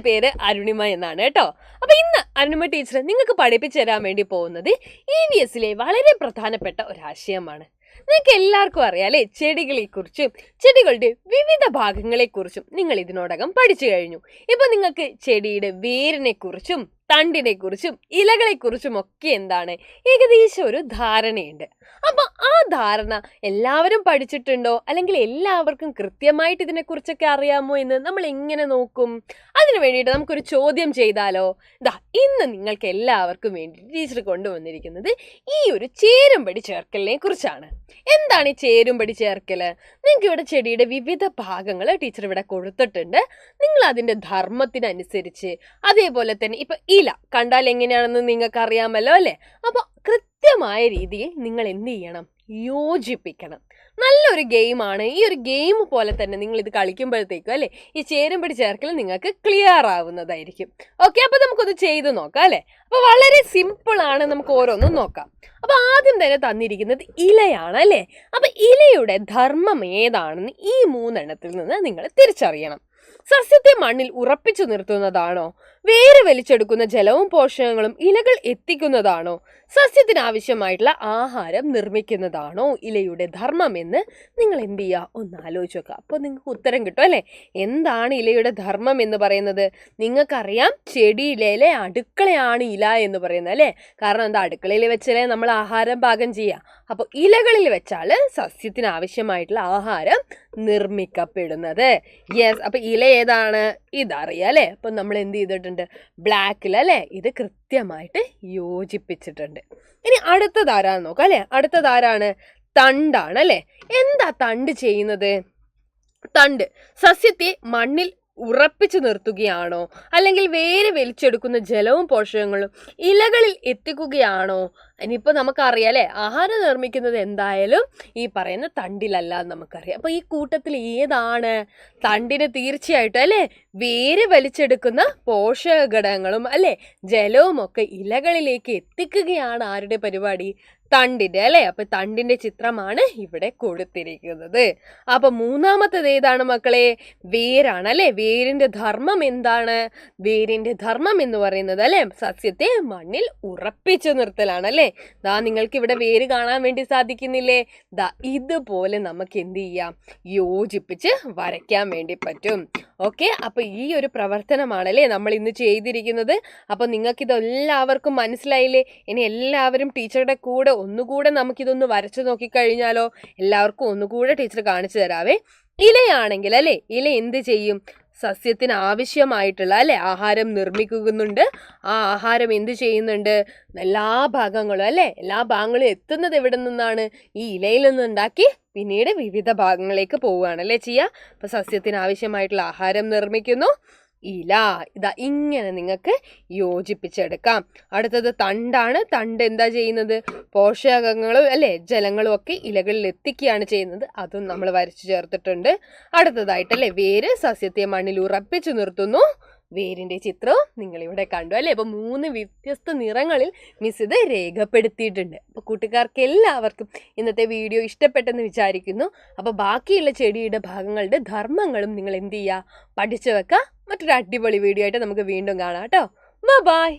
പേര് അരുണിമ എന്നാണ് കേട്ടോ. അപ്പൊ ഇന്ന് അരുണിമ ടീച്ചർ നിങ്ങൾക്ക് പഠിപ്പിച്ചു തരാൻ വേണ്ടി പോകുന്നത് EVS വളരെ പ്രധാനപ്പെട്ട ഒരു ആശയമാണ്. നിങ്ങൾക്ക് എല്ലാവർക്കും അറിയാലേ, ചെടികളെ കുറിച്ചും ചെടികളുടെ വിവിധ ഭാഗങ്ങളെ കുറിച്ചും നിങ്ങൾ ഇതിനോടകം പഠിച്ചു കഴിഞ്ഞു. ഇപ്പൊ നിങ്ങൾക്ക് ചെടിയുടെ വേരിനെ കുറിച്ചും തണ്ടിനെ കുറിച്ചും ഇലകളെ കുറിച്ചും ഒക്കെ എന്താണ് ഏകദേശം ഒരു ധാരണയുണ്ട്. അപ്പൊ ആ ധാരണ എല്ലാവരും പഠിച്ചിട്ടുണ്ടോ, അല്ലെങ്കിൽ എല്ലാവർക്കും കൃത്യമായിട്ട് ഇതിനെ കുറിച്ചൊക്കെ അറിയാമോ എന്ന് നമ്മൾ എങ്ങനെ നോക്കും? അതിനു വേണ്ടിയിട്ട് നമുക്കൊരു ചോദ്യം ചെയ്താലോ? ഇന്ന് നിങ്ങൾക്ക് എല്ലാവർക്കും വേണ്ടി ടീച്ചർ കൊണ്ടുവന്നിരിക്കുന്നത് ഈ ഒരു ചേരുംപടി ചേർക്കലിനെ കുറിച്ചാണ്. എന്താണ് ഈ ചേരുംപടി ചേർക്കല്? നിങ്ങൾക്ക് ഇവിടെ ചെടിയുടെ വിവിധ ഭാഗങ്ങൾ ടീച്ചർ ഇവിടെ കൊടുത്തിട്ടുണ്ട്. നിങ്ങൾ അതിന്റെ ധർമ്മത്തിനനുസരിച്ച്, അതേപോലെ തന്നെ ഇപ്പൊ ഇല കണ്ടാൽ എങ്ങനെയാണെന്ന് നിങ്ങൾക്ക് അറിയാമല്ലോ അല്ലെ? അപ്പൊ കൃത്യമായ രീതിയിൽ നിങ്ങൾ എന്ത് ചെയ്യണം? യോജിപ്പിക്കണം. നല്ലൊരു ഗെയിമാണ്. ഈ ഒരു ഗെയിം പോലെ തന്നെ നിങ്ങൾ ഇത് കളിക്കുമ്പോഴത്തേക്കും അല്ലെ, ഈ ചേരുംപടി ചേർക്കൽ നിങ്ങൾക്ക് ക്ലിയർ ആവുന്നതായിരിക്കും. ഓക്കെ, അപ്പൊ നമുക്കൊന്ന് ചെയ്ത് നോക്കാം അല്ലെ. അപ്പൊ വളരെ സിമ്പിൾ ആണ്, നമുക്ക് ഓരോന്നും നോക്കാം. അപ്പൊ ആദ്യം തന്നെ തന്നിരിക്കുന്നത് ഇലയാണ് അല്ലെ. അപ്പൊ ഇലയുടെ ധർമ്മം ഏതാണെന്ന് ഈ 3 എണ്ണത്തിൽ നിന്ന് നിങ്ങൾ തിരിച്ചറിയണം. സസ്യത്തെ മണ്ണിൽ ഉറപ്പിച്ചു നിർത്തുന്നതാണോ? വേര് വലിച്ചെടുക്കുന്ന ജലവും പോഷകങ്ങളും ഇലകൾ എത്തിക്കുന്നതാണോ? സസ്യത്തിന് ആവശ്യമായിട്ടുള്ള ആഹാരം നിർമ്മിക്കുന്നതാണോ ഇലയുടെ ധർമ്മം എന്ന് നിങ്ങൾ എന്ത് ചെയ്യുക? ഒന്ന് ആലോചിച്ച് നോക്കുക. അപ്പോൾ നിങ്ങൾക്ക് ഉത്തരം കിട്ടും അല്ലേ? എന്താണ് ഇലയുടെ ധർമ്മം എന്ന് പറയുന്നത്? നിങ്ങൾക്കറിയാം, ചെടിയിലെ അടുക്കളയാണ് ഇല എന്ന് പറയുന്നത് അല്ലേ. കാരണം എന്താ, അടുക്കളയിൽ വെച്ചാലേ നമ്മൾ ആഹാരം പാകം ചെയ്യുക. അപ്പോൾ ഇലകളിൽ വെച്ചാൽ സസ്യത്തിന് ആവശ്യമായിട്ടുള്ള ആഹാരം നിർമ്മിക്കപ്പെടുന്നത്. യെസ്, അപ്പൊ ഇല ഏതാണ്? ഇതറിയാം അല്ലെ. അപ്പൊ നമ്മൾ എന്ത് ചെയ്തിട്ടുണ്ട്? ബ്ലാക്കിൽ അല്ലെ, ഇത് കൃത്യമായിട്ട് യോജിപ്പിച്ചിട്ടുണ്ട്. ഇനി അടുത്തതാരാന്ന് നോക്കാം അല്ലെ. അടുത്തതാരാണ്? തണ്ടാണ് അല്ലെ. എന്താ തണ്ട് ചെയ്യുന്നത്? തണ്ട് സസ്യത്തെ മണ്ണിൽ ഉറപ്പിച്ചു നിർത്തുകയാണോ, അല്ലെങ്കിൽ വേര് വലിച്ചെടുക്കുന്ന ജലവും പോഷകങ്ങളും ഇലകളിൽ എത്തിക്കുകയാണോ? ഇനിയിപ്പോൾ നമുക്കറിയാം അല്ലേ, ആഹാരം നിർമ്മിക്കുന്നത് എന്തായാലും ഈ പറയുന്ന തണ്ടിലല്ല എന്ന് നമുക്കറിയാം. അപ്പോൾ ഈ കൂട്ടത്തിൽ ഏതാണ്? തണ്ടിന് തീർച്ചയായിട്ടും അല്ലേ വേര് വലിച്ചെടുക്കുന്ന പോഷക ഘടകങ്ങളും അല്ലേ ജലവും ഒക്കെ ഇലകളിലേക്ക് എത്തിക്കുകയാണ് ആരുടെ പരിപാടി? തണ്ടിന്റെ അല്ലെ. അപ്പൊ തണ്ടിന്റെ ചിത്രമാണ് ഇവിടെ കൊടുത്തിരിക്കുന്നത്. അപ്പൊ മൂന്നാമത്തേത് ഏതാണ് മക്കളെ? വേരാണ് അല്ലെ. വേരിന്റെ ധർമ്മം എന്താണ്? വേരിന്റെ ധർമ്മം എന്ന് പറയുന്നത് അല്ലെ സസ്യത്തെ മണ്ണിൽ ഉറപ്പിച്ചു നിർത്തലാണ് അല്ലെ. നിങ്ങൾക്ക് ഇവിടെ വേര് കാണാൻ വേണ്ടി സാധിക്കുന്നില്ലേ? ഇതുപോലെ നമുക്ക് എന്ത് ചെയ്യാം? യോജിപ്പിച്ച് വരയ്ക്കാൻ വേണ്ടി പറ്റും. ഓക്കെ, അപ്പൊ ഈ ഒരു പ്രവർത്തനമാണല്ലേ നമ്മൾ ഇന്ന് ചെയ്തിരിക്കുന്നത്. അപ്പൊ നിങ്ങൾക്ക് ഇതെല്ലാവർക്കും മനസ്സിലായില്ലേ? ഇനി എല്ലാവരും ടീച്ചറുടെ കൂടെ ഒന്നുകൂടെ നമുക്കിതൊന്ന് വരച്ചു നോക്കിക്കഴിഞ്ഞാലോ? എല്ലാവർക്കും ഒന്നുകൂടെ ടീച്ചർ കാണിച്ചു തരാവേ. ഇലയാണെങ്കിൽ അല്ലെ, ഇല എന്ത് ചെയ്യും? സസ്യത്തിന് ആവശ്യമായിട്ടുള്ള അല്ലെ ആഹാരം നിർമ്മിക്കുന്നുണ്ട്. ആ ആഹാരം എന്ത് ചെയ്യുന്നുണ്ട്? എല്ലാ ഭാഗങ്ങളും അല്ലെ, എല്ലാ ഭാഗങ്ങളും എത്തുന്നത് എവിടെ നിന്നാണ്? ഈ ഇലയിൽ നിന്നുണ്ടാക്കി പിന്നീട് വിവിധ ഭാഗങ്ങളിലേക്ക് പോവുകയാണ് അല്ലെ ചെയ്യുക. അപ്പൊ സസ്യത്തിന് ആവശ്യമായിട്ടുള്ള ആഹാരം നിർമ്മിക്കുന്നു ഇല. ഇങ്ങനെ നിങ്ങൾക്ക് യോജിപ്പിച്ചെടുക്കാം. അടുത്തത് തണ്ടാണ്. തണ്ട് എന്താ ചെയ്യുന്നത്? പോഷകങ്ങളും അല്ലെ ജലങ്ങളും ഒക്കെ ഇലകളിൽ എത്തിക്കുകയാണ് ചെയ്യുന്നത്. അതും നമ്മൾ വരച്ചു ചേർത്തിട്ടുണ്ട്. അടുത്തതായിട്ടല്ലേ വേര് സസ്യത്തെ മണ്ണിൽ ഉറപ്പിച്ചു നിർത്തുന്നു. വേരിന്റെ ചിത്രവും നിങ്ങൾ ഇവിടെ കണ്ടു അല്ലെ. അപ്പൊ 3 വ്യത്യസ്ത നിറങ്ങളിൽ മിസ് ഇത് രേഖപ്പെടുത്തിയിട്ടുണ്ട്. അപ്പൊ കൂട്ടുകാർക്ക് എല്ലാവർക്കും ഇന്നത്തെ വീഡിയോ ഇഷ്ടപ്പെട്ടെന്ന് വിചാരിക്കുന്നു. അപ്പൊ ബാക്കിയുള്ള ചെടിയുടെ ഭാഗങ്ങളുടെ ധർമ്മങ്ങളും നിങ്ങൾ എന്ത് ചെയ്യുക? പഠിച്ചു വെക്കുക. മറ്റൊരു അടിപൊളി വീഡിയോ ആയിട്ട് നമുക്ക് വീണ്ടും കാണാം കേട്ടോ. ബൈ.